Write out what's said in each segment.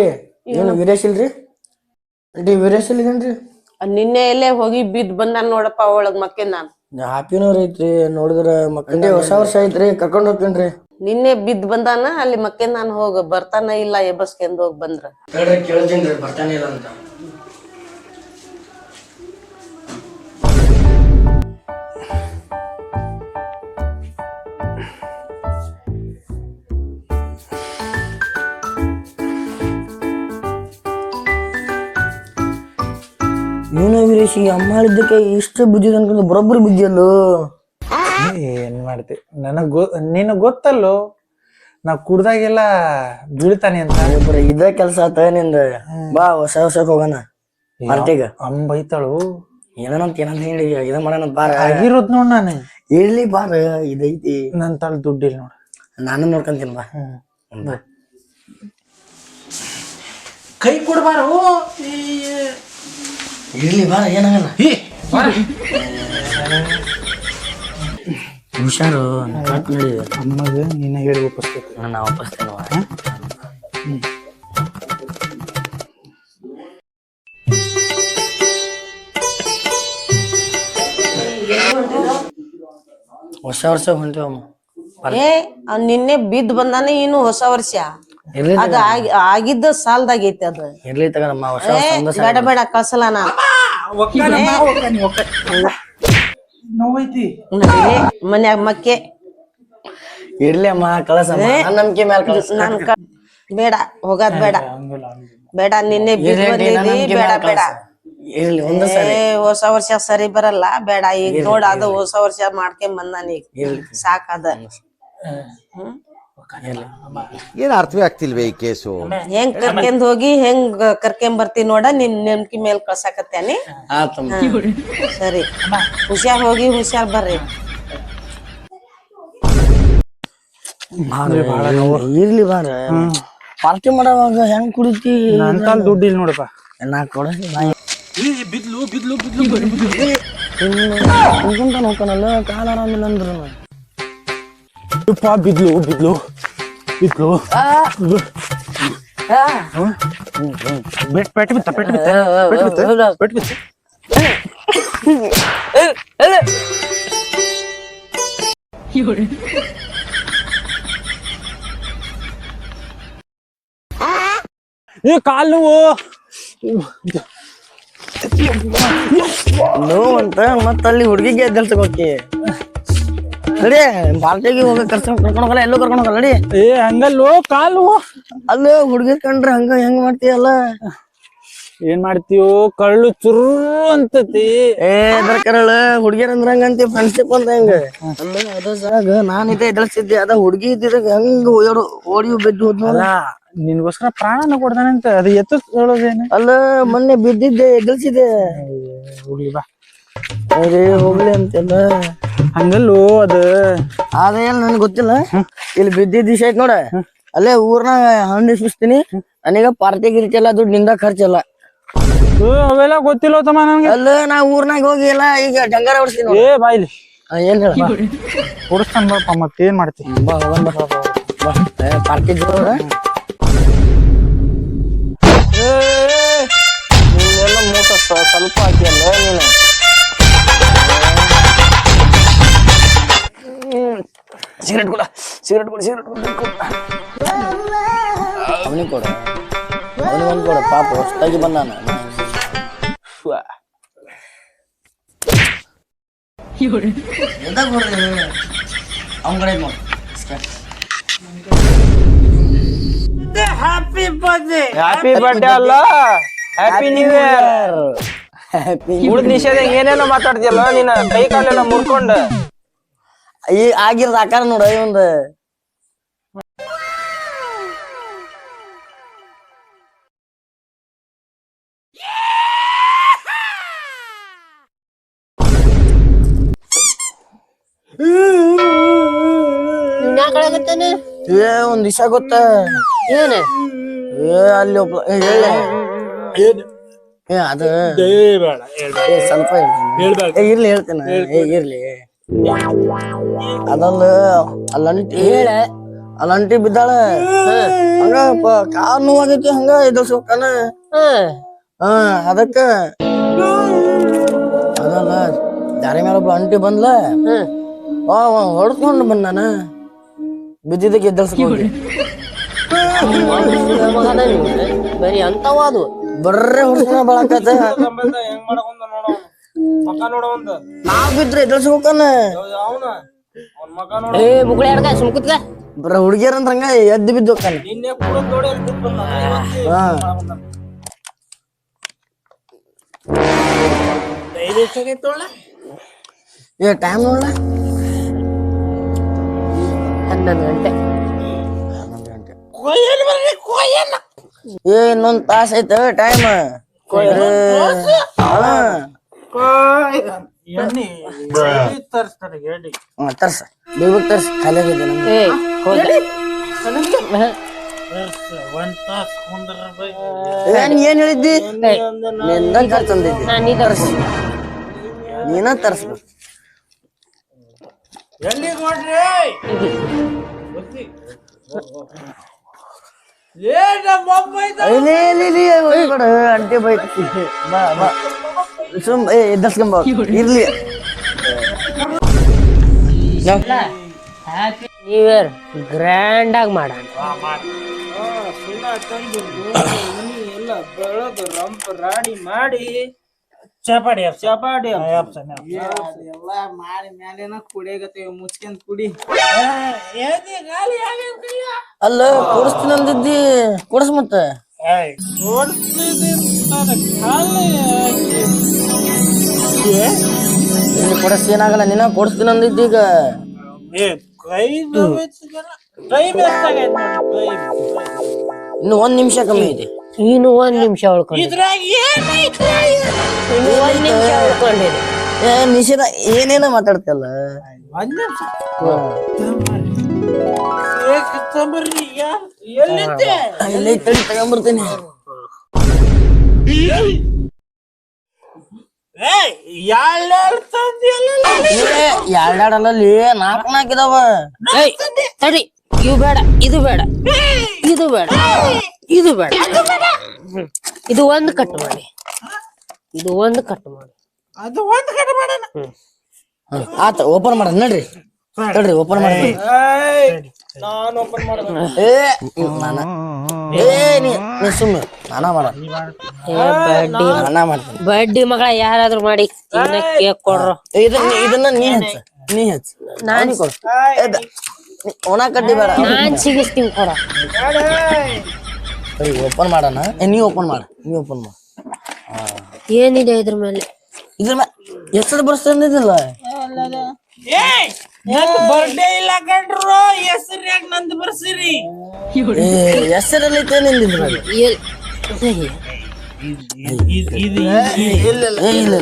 Aunty ಏನು ವೀರೇಶ್ ಇಲ್ರಿ aunty Veeresh ಇಲ್ಲೇನ್ರಿ ನಿನ್ನೆ ಎಲ್ಲೇ ಹೋಗಿ ಬಿದ್ ಬಂದಾನ ನೋಡಪ್ಪ ಒಳಗ್ ಮಕ್ಕೆ ನಾನ್ ಹ್ಯಾಪಿನವ್ರ ಐತ್ರಿ ನೋಡಿದ್ರ ಆಂಟಿ ಹೊಸ ವರ್ಷ ಐತ್ರಿ ಕರ್ಕೊಂಡ್ ಹೋಗ್ತೇನ್ರಿ ನಿನ್ನೆ ಬಿದ್ ಬಂದಾನ ಅಲ್ಲಿ ಮಕ್ಕೆ ನಾನ್ ಹೋಗ ಬರ್ತಾನ ಇಲ್ಲ ಎಬಸ್ಕೆಂದ್ ಹೋಗ್ ಬಂದ್ರ ಕೇಳ್ತೀನಿ ಬರ್ತಾನೆ ಇಲ್ಲ ಅಂತ ಏನೋ ವೀರೇಶಿ ಅಮ್ಮ ಹೇಳಿದ್ದಕ್ಕೆ ಇಷ್ಟು ಬುದ್ಧಿ ಅನ್ಕೊಂಡು ಬರೋಬ್ಬರಿ ಬುದ್ಧಿಯಲ್ಲೋ ಏನ್ ಮಾಡ್ತಿ ನಿನಗ್ ಗೊತ್ತಲ್ಲೋ ನಾ ಕುಡ್ದಾಗೆಲ್ಲ ಬೀಳ್ತಾನೆ ಅಂತ ಇದೇ ಕೆಲ್ಸ ಆತ ನಿಂದ ಬಾ ಹೊಸ ವರ್ಷಕ್ ಹೋಗೋಣ ಪಾರ್ಟಿಗ ಬೈತಾಳು ಏನಂತ ಹೇಳಿ ಇದ ಮಾಡೋಣ ಬಾರ ಆಗಿರೋದ್ ನೋಡ್ ನಾನು ಇರ್ಲಿ ಬಾರ ಇದೈತಿ ನನ್ ತಾಳ ದುಡ್ಡಿಲ್ಲ ನೋಡ ನಾನು ನೋಡ್ಕೊಂತೀನಿ ಬಾ ಕೈ ಕೊಡ್ಬಾರು ಇರ್ಲಿ ಬಾರ ಏನಾಗಲ್ಲ ಹುಷಾರು ಅಮ್ಮಗೆ ನೀನ ಹೇಳಿ ಒಪ್ಪಿಸ್ತೇನೆ ನಾನು ವಾಪಸ್ತೇನೆ ಹೊಸ ವರ್ಷ ಹೊಂಟಿವಮ್ಮ ನಿನ್ನೆ ಬಿದ್ ಬಂದಾನೆ ಇನ್ನು ಹೊಸ ವರ್ಷ ಅದ ಆಗಿದ್ದ ಸಾಲದಾಗೈತಿ ಅದ ಇರ್ಲಿ ತಗಮ್ಮ ಹೊಸ ಬೇಡ ಬೇಡ ಕಳ್ಸಲ್ಲ ನಾ ನೋವೈತಿ ಮನ್ಯಾಗ ಮಕ್ಕೆ ಇರ್ಲಿ ಅಮ್ಮ ಕಳಸ ನಂಬಿಕೆ ಮೇಲೆ ಕಳಸ ನನ್ ಬೇಡ ಹೋಗದ್ ಬೇಡ ಬೇಡ ನಿನ್ನೆ ಬಿದ್ ಬಂದಿದಿ ಬೇಡ ಬೇಡ ಇರ್ಲಿ ಒಂದ ಸರಿ ಹೊಸ ವರ್ಷ ಸರಿ ಬರಲ್ಲ ಬೇಡ ಈಗ ನೋಡ ಅದು ಹೊಸ ವರ್ಷ ಮಾಡ್ಕೊಂಡ್ ಬಂದಾನ ಈಗ ಸಾಕದ ಏನ್ ಅರ್ಥವೇ ಆಗ್ತಿಲ್ವೇ ಈ ಕೇಸು ಹೆಂಗ್ ಕರ್ಕೊಂಡ್ ಹೋಗಿ ಹೆಂಗ್ ಕರ್ಕೊಂಡ್ ಬರ್ತಿ ನೋಡ ನಿನ್ ನೆಮ್ಕಿ ಮೇಲ್ ಕಳ್ಸಾಕತ್ತೇನಿ ಸರಿ ಹುಷಾರ್ ಹೋಗಿ ಹುಷಾರ್ ಬರ್ರಿ ಇರ್ಲಿ ಬಾರ ಪಾರ್ಟಿ ಮಾಡೋವಾಗ ಹೆಂಗ್ ಕುಡಿತಿ ನನ್ ತಾಳ ದುಡ್ಡಿಲ್ಲ ನೋಡಪ್ಪ ನಾ ಕೊಡ ಬಿದ್ಲು ಬಿದ್ಲು ಬಿದ್ಲು ಹೋಗ್ತಾನಲ್ಲ ಕಾಲ ಆರಾಮಿಲ್ಲ ಅಂದ್ರು ಬಿದ್ಲು ಬಿದ್ಲು ಬಿದ್ಲು ಪೆಟ್ಟು ಬಿತ್ತ ಪೆಟ್ಟು ಬಿತ್ತ ಪೆಟ್ಟು ಬಿತ್ತ ಏ ಕಾಲ್ ನೋವು ಅಂತ ಮತ್ತ ಅಲ್ಲಿ ಹುಡುಗಿಗೆ ಎದ್ದಲ್ಸಕ್ ಹೋಗಿ ನಡಿ ಪಾರ್ಟಿಗೆ ಹೋಗ ಕರ್ಕೊಂಡ್ ಹೋಗಲ್ಲ ಎಲ್ಲೂ ಕರ್ಕೊಂಡ್ ಹೋಗಲ್ಲ ನಡಿ ಏ ಹಂಗಲ್ಲೋ ಕಾಲು ಅಲ್ಲೇ ಹುಡುಗಿರ್ ಕಂಡ್ರೆ ಹಂಗ ಹೆಂಗ್ ಮಾಡ್ತೀಯಲ್ಲ ಏನ್ ಮಾಡ್ತೀವೋ ಕಳ್ಳು ಚುರು ಅಂತತಿ ಕರಳ ಹುಡುಗಿಯರ್ ಅಂದ್ರ ಹಂಗಂತಿ ಫ್ರೆಂಡ್ಶಿಪ್ ಅಂತ ಹೆಂಗ ಅಲ್ಲ ಅದ ಜಾಗ ನಾನ್ ಇದ್ದೆ ಎದಳ್ಸಿದ್ದೆ ಅದ ಹುಡುಗಿ ಇದ್ದಿದಾಗ ಹೆಂಗ್ ಓಡಿ ಬಿದ್ದು ಹೋದ್ನಲ್ಲ ನಿನ್ಗೋಸ್ಕರ ಪ್ರಾಣನ ಕೊಡ್ತಾನಂತ ಅದು ಎತ್ತು ಹೇಳೋದೇನು ಅಲ್ಲ ಮೊನ್ನೆ ಬಿದ್ದಿದ್ದೆ ಎದಳ್ಸಿದ್ದೆ ಹೋಗ್ಲಿ ಬಾ ಹೋಗ್ಲಿ ಅಂತೆಲ್ಲ ಹಂಗಲ್ಲೋ ಅದು ಅದೇನ್ ನನ್ಗೆ ಗೊತ್ತಿಲ್ಲ ಇಲ್ಲಿ ಬಿದ್ದಿದ್ದ ದಿವಸ ಐತ್ ನೋಡ ಅಲ್ಲೇ ಊರ್ನಾಗ ಹಣ್ಣು ಇಸ್ಬಿಸ್ತೀನಿ ನನಗ ಪಾರ್ಟಿ ಗಿರ್ತಿ ಎಲ್ಲ ದುಡ್ಡು ನಿಂದ ಖರ್ಚಲ್ಲ ಅವೆಲ್ಲ ಗೊತ್ತಿಲ್ಲ ತಮ್ಮ ನನ್ಗೆ ಅಲ್ಲ ನಾ ಊರ್ನಾಗ ಹೋಗಿ ಎಲ್ಲ ಈಗ ಜಂಗಾರ ಹೊಡ್ಸ್ತೀನಿ ಏ ಬಾಯ್ಲಿ ಏನ್ ಹೇಳ ಹೊಡಿಸ್ತಾನ ಬಾಪ ಮತ್ತೇನ್ ಮಾಡ್ತಿ ಬಾ ಪಾರ್ಟಿ ಜೋರ ನೀನೆಲ್ಲ ಮೂಟ ಸ್ವಲ್ಪ ಹಾಕಿಯಲ್ಲ ನೀನು ಸಿಗರೇಟ್ ಕೊಡ ಅವನಿಗೆ ಕೊಡ ಅವನಿಗೊಂದು ಕೊಡ ಪಾಪ ಹೊಸ್ತಾಗಿ ಬಂದಾನ ಅವನ ಕಡೆ ನೋಡಿ ಹ್ಯಾಪಿ ಬರ್ಡೇ ಅಲ್ಲ ಹ್ಯಾಪಿ ನ್ಯೂ ಇಯರ್ ಉಳಿದ ನಿಷೇಧ ಏನೇನೋ ಮಾತಾಡ್ತಿಯಲ್ಲ ನೀನ ಕೈ ಕಾಲೆಲ್ಲ ಮುರ್ಕೊಂಡ ಈ ಆಗಿರೋದು ಆಕಾರ ನೋಡ ಒಂದು ಒಂದ್ ದಿವಸ ಗೊತ್ತ ಏನ ಅಲ್ಲಿ ಒಬ್ಬ ಹೇಳ ಅದು ಸ್ವಲ್ಪ ಇರ್ಲಿ ಹೇಳ್ತೇನೆ ಇರ್ಲಿ ಅದಲ್ಲ ಅಲ್ಲ ಹೇಳ ಅಲ್ಲ ಅಂಟಿ ಬಿದ್ದಾಳ ಹಂಗ ಕಾಲ್ ನೋವಾಗೈತಿ ಹಂಗ ಎದರ್ಸ್ಬೇಕನ ಹಾ ಅದಕ್ಕ ಅದಲ್ಲ ದಾರಿ ಮೇಲೆ ಒಬ್ಬ ಅಂಟಿ ಬಂದ್ಲ ಹೊಡ್ಕೊಂಡು ಬಂದ ನಾನು ಬಿದ್ದಿದ್ದಕ್ಕೆ ಎದ್ದರ್ಸ್ಕೊಂಡಿ ಬರೀ ಅಂತವ ಅದು ಬರ್ರೆ ಹೊಡ್ಸ್ಕೊಂಡ ಬಳಕತ್ತ ನಾವ್ ಬಿದ್ರೆ ಎದ್ದರ್ಸ್ಬೇಕನ ಏ ಮುಗುಳಿ ಅಡ್ಕ ಸುಮ್ಕುತ್ಕ ಬರ ಹುಡುಗಿಯರಂದ್ರ ಹಂಗ ಎದ್ದು ಬಿದ್ದು ಹೋಗ್ತಾನ ಏ ಟೈಮ್ ನೋಡ 11 ಗಂಟೆ ಏ ಇನ್ನೊಂದ್ ತಾಸ ಐತ ಟೈಮ್ ತರ್ಸ ಬೇಗ ತರ್ಸ ಖಾಲಿ ಆಗಿದೆ ನಮ್ಗೆ ಏ ಹೋದ ಏನ್ ಹೇಳಿದ್ದಿ ನಿಂದ ತಂದಿದ್ದಿ ನೀ ತರ್ಸ ನೀನ ತರ್ಸ್ಬೇಕು ಅಂಟಿ ಬೈತಿ ಬಾ ಬಾ ಸುಮ್ ಎದ್ದರ್ಸ್ಕೊಂಬ ಇರ್ಲಿ ಹ್ಯಾಪಿ ನ್ಯೂ ಇಯರ್ ಗ್ರ್ಯಾಂಡ್ ಆಗಿ ಮಾಡೋಣ ಎಲ್ಲ ಬೆಳೆದು ರಂಪ ರಾಡಿ ಮಾಡಿ ಚಪಾಡಿ ಎಲ್ಲ ಮಾಡಿ ಮ್ಯಾಲೇನ ಕುಡಿಯಾಗತ್ತೇವ ಮುಚ್ಕೊಂಡ್ ಕುಡಿ ಅಲ್ಲ ಕೊಡಿಸ್ತೀನಿ ಅಂದಿದ್ದಿ ಕೊಡಿಸ್ ಮತ್ತೆ ಕೊಡಿಸ್ ಏನಾಗಲ್ಲ ನೀನ ಕೊಡಿಸ್ತೀನಿ ಅಂದಿದ್ದಿ ಈಗ ಇನ್ನು 1 ನಿಮಿಷ ಕಮ್ಮಿ ಐತಿ ಇನ್ನು 1 ನಿಮಿಷ ಉಳ್ಕೊಂಡಿದೆ ನಿಷೇಧ ಏನೇನ ಮಾತಾಡ್ತಲ್ಲ ತಗೊಂಡ್ಬರ್ತೀನಿ ಎರಡಲ್ಲಿ 4 ಇದಾವ ತಡಿ ಇವು ಬೇಡ ಇದು ಬೇಡ ಇದು ಬೇಡ ಇದು ಬೇಡ ಇದು ಒಂದು ಕಟ್ ಮಾಡಿ ಇದು ಒಂದು ಕಟ್ ಮಾಡಿ ಆತ ಓಪನ್ ಮಾಡ ನಡ್ರಿ ಓಪನ್ ಮಾಡಿ ಸುಮ್ಮನೆ ನಾನಾ ಮಾಡ್ತೀನಿ ಬಡ್ಡಿ ಮಗಳ ಯಾರಾದ್ರೂ ಮಾಡಿ ಕೇಕ್ ಕೊಡ್ರು ಇದನ್ನ ನೀ ಹಚ್ಚ ನಾನ್ ಒಣ ಕಡ್ಡಿ ಬೇಡ ನಾನ್ ಸಿಗಿಸ್ತೀನಿ ಕೊಡ ಓಪನ್ ಮಾಡೋಣ ನೀ ಓಪನ್ ಮಾಡ ಏನಿದೆ ಇದ್ರ ಮೇಲೆ ಹೆಸರು ಬರ್ಸ್ತಿಲ್ಲ ಬರ್ಡೇ ಇಲ್ಲ ಕಣ್ರು ಹೆಸರು ಯಾಕೆ ನಂದು ಬರ್ಸಿರಿ ಹೆಸರಲ್ಲಿ ನಿಂದಿದ್ರ ಇಲ್ಲ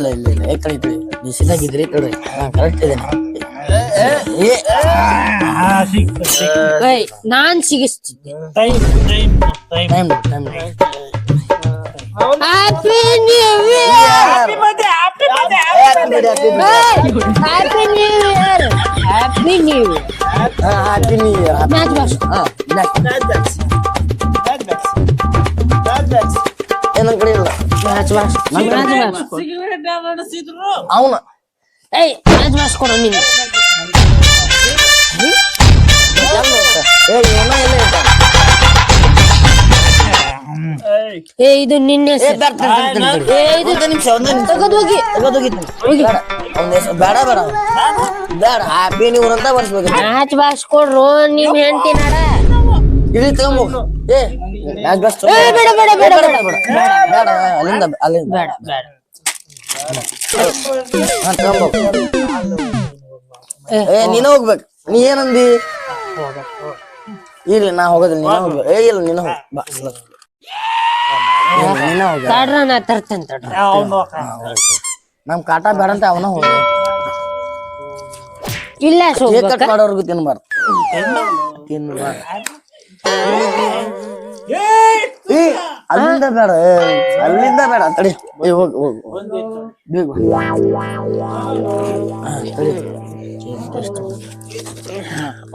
ನಿಶ್ಚಿತಾಗಿದ್ರಿ ಕಡೆ ಕರೆಕ್ಟ್ ಇದೆ ನಾನ್ ಸಿಗಿಸ್ತಿದ್ದೆ happy new year happy new year happy new year match box ಏನನ್ ಕಡೆ ಇಲ್ಲ ಮ್ಯಾಚ್ ಬಾಕ್ಸ್ ಅವನ ಏಯ್ ಮ್ಯಾಚ್ ಬಾಕ್ಸ್ ಕೊಡು ನೀನು ಏ ಇದು ನಿನ್ನೆ ಬೇಡ ಹ್ಯಾಪಿ ನ್ಯೂ ಇಯರ್ ಅಂತ ಬರ್ಸ್ಬೇಕು ಮ್ಯಾಚ್ ಬಾಕ್ಸ್ ಕೊಡ್ರು ನಿಮ್ ಹೆಂಡತಿ ನಡ ಇಲ್ಲಿ ತಗೊಂಬ ಅಲ್ಲಿಂದ ಬೇಡ ಬೇಡ ನೀನ ಹೋಗ್ಬೇಕು ನೀ ಏನಂದಿ ಇಲ್ಲ ನಾ ಹೋಗೋದಿಲ್ಲ ನೀನ ಹೋಗ್ಬೇಕು ಇಲ್ಲ ನೀನ ಹೋಗ್ ನೀನ ಹೋಗ ತಡ್ರ ನಾ ತರ್ತೇನೆ ತಡ್ರ ನಮ್ ಕಾಟ ಬೇಡ ಅಂತ ಅವನ ಹೋಗ ಇಲ್ಲ ಕಟ್ ಮಾಡೋರ್ಗು ತಿನ್ಬಾರ್ದು ಅಲ್ಲಿಂದ ಬೇಡ ತಡಿ ಹೋಗ್ ಬೇಗ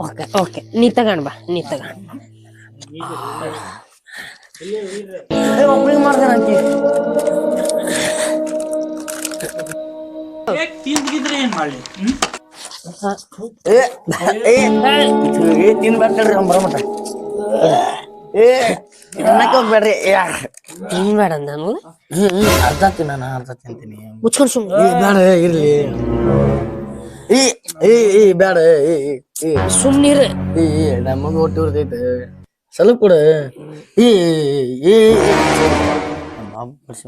ಓಕೆ ಓಕೆ ನೀ ತಗೊಂಡ್ ಬಾ ನೀ ತಗೊಂಡ್ ಒಬ್ರಿಗೆ ಮಾಡ್ತೇನೆ ಅಂಕಿ ತಿನ್ಬೇಡ್ರಿ ಬರಮಟ ತಿನ್ನಕ್ಕೆ ಹೋಗ್ಬೇಡ್ರಿ ತಿನ್ಬೇಡ ನಾನು ಅರ್ಧ ತಿನ್ನ ಅರ್ಧ ತಿಂತೀನಿ ಮುಚ್ಕೊಂಡು ಸುಮ್ಮನೆ ಬೇಡ ಇರ್ಲಿ ಈ ಬೇಡ ಸುಮ್ನಿರು ನಮಗ ಹೊಟ್ಟಿ ಉರ್ತೈತೆ ಸ್ವಲ್ಪ ಕೊಡ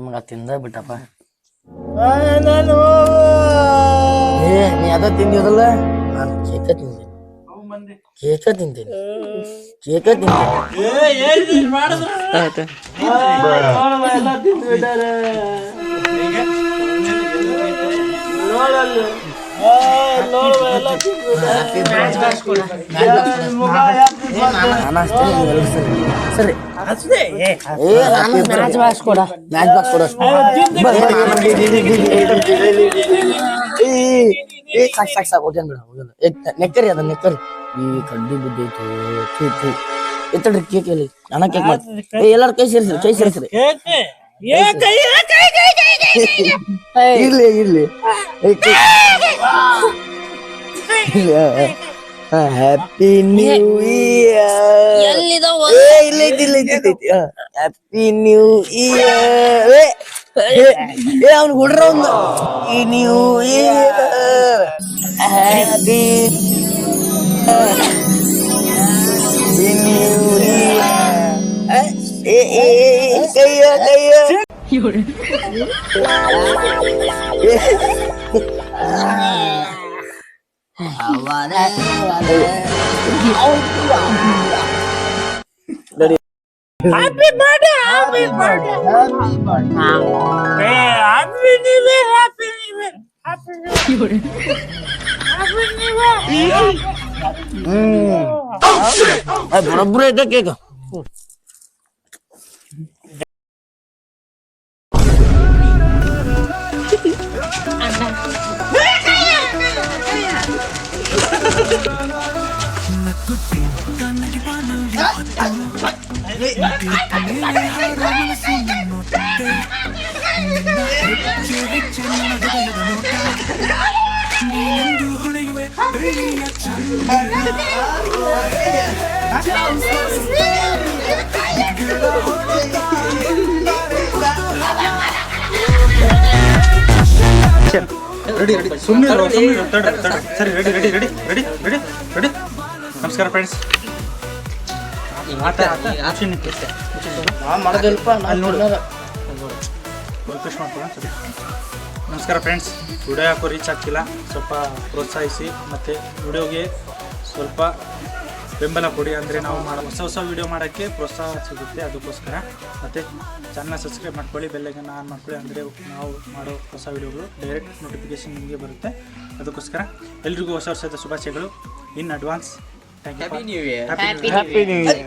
ಮಗ ತಿಂದ ಬಿಟ್ಟಪ್ಪ ನೀ ಅದ ತಿಂದಿದಲ್ಲ ನಾನು ಕೇಕ ತಿಂತೀನಿ ಕೇಕ ತಿಂತೀನಿ ಕೇಕ ತಿಂತೀನಿ ಸರಿ ಮ್ಯಾಚ್ ಬಾಕ್ಸ್ ಕೊಡ ಮ್ಯಾಚ್ ಬಾಕ್ಸ್ ಕೊಡ ಸಾಕು ಸಾಕು ಹೋಗ್ಯಾನ ಬಿಡ ಹೋಗಲ್ಲ ನೆಕ್ಕರಿ ಅದ ನೆಕ್ಕರಿ ಈ ಕಡ್ಡಿ ಬಿದ್ದೈತು ಎತ್ತಡ್ರಿ ಕೇಕ್ ಎಲ್ಲಿ ನಾನ ಕೇಕ್ ಮಾಡಿ ಎಲ್ಲಾರು ಕೈ ಸೇರಿಸ್ರಿ ಇರ್ಲಿ ಇರ್ಲಿ ಹ್ಯಾಪಿ ನ್ಯೂ ಇಯರ್ ಇಲ್ಲ ಹ್ಯಾಪಿ ನ್ಯೂ ಇಯರ್ ಅವ್ನು ಹುಡ್ರ ಒಂದು ಈ new year happy new year ಕೈಯ Happy birthday, happy birthday. Happy New Year, happy New Year, happy New Year. Happy New Year. ಬರೋಬ್ಬರ ಐತೆ ಕೇಕ್ ರೆಡಿ ಸುಮ್ಮನೆ ಸರಿ ರೆಡಿ ನಮಸ್ಕಾರ ಫ್ರೆಂಡ್ಸ್ ನಮಸ್ಕಾರ ಫ್ರೆಂಡ್ಸ್ ವಿಡಿಯೋ ಯಾಕೋ ರೀಚ್ ಆಗ್ತಿಲ್ಲ ಸ್ವಲ್ಪ ಪ್ರೋತ್ಸಾಹಿಸಿ ಮತ್ತು ವಿಡಿಯೋಗೆ ಸ್ವಲ್ಪ ಬೆಂಬಲ ಕೊಡಿ ಅಂದರೆ ನಾವು ಮಾಡೋ ಹೊಸ ವಿಡಿಯೋ ಮಾಡೋಕ್ಕೆ ಪ್ರೋತ್ಸಾಹ ಸಿಗುತ್ತೆ ಅದಕ್ಕೋಸ್ಕರ ಮತ್ತು ಚಾನಲ್ ಸಬ್ಸ್ಕ್ರೈಬ್ ಮಾಡ್ಕೊಳ್ಳಿ ಬೆಲ್ಲೈಕನ್ ಆನ್ ಮಾಡ್ಕೊಳ್ಳಿ ಅಂದರೆ ನಾವು ಮಾಡೋ ಹೊಸ ವಿಡಿಯೋಗಳು ಡೈರೆಕ್ಟ್ ನೋಟಿಫಿಕೇಶನ್ ನಿಮಗೆ ಬರುತ್ತೆ ಅದಕ್ಕೋಸ್ಕರ ಎಲ್ರಿಗೂ ಹೊಸ ವರ್ಷದ ಶುಭಾಶಯಗಳು in advance thank you. Happy New Year.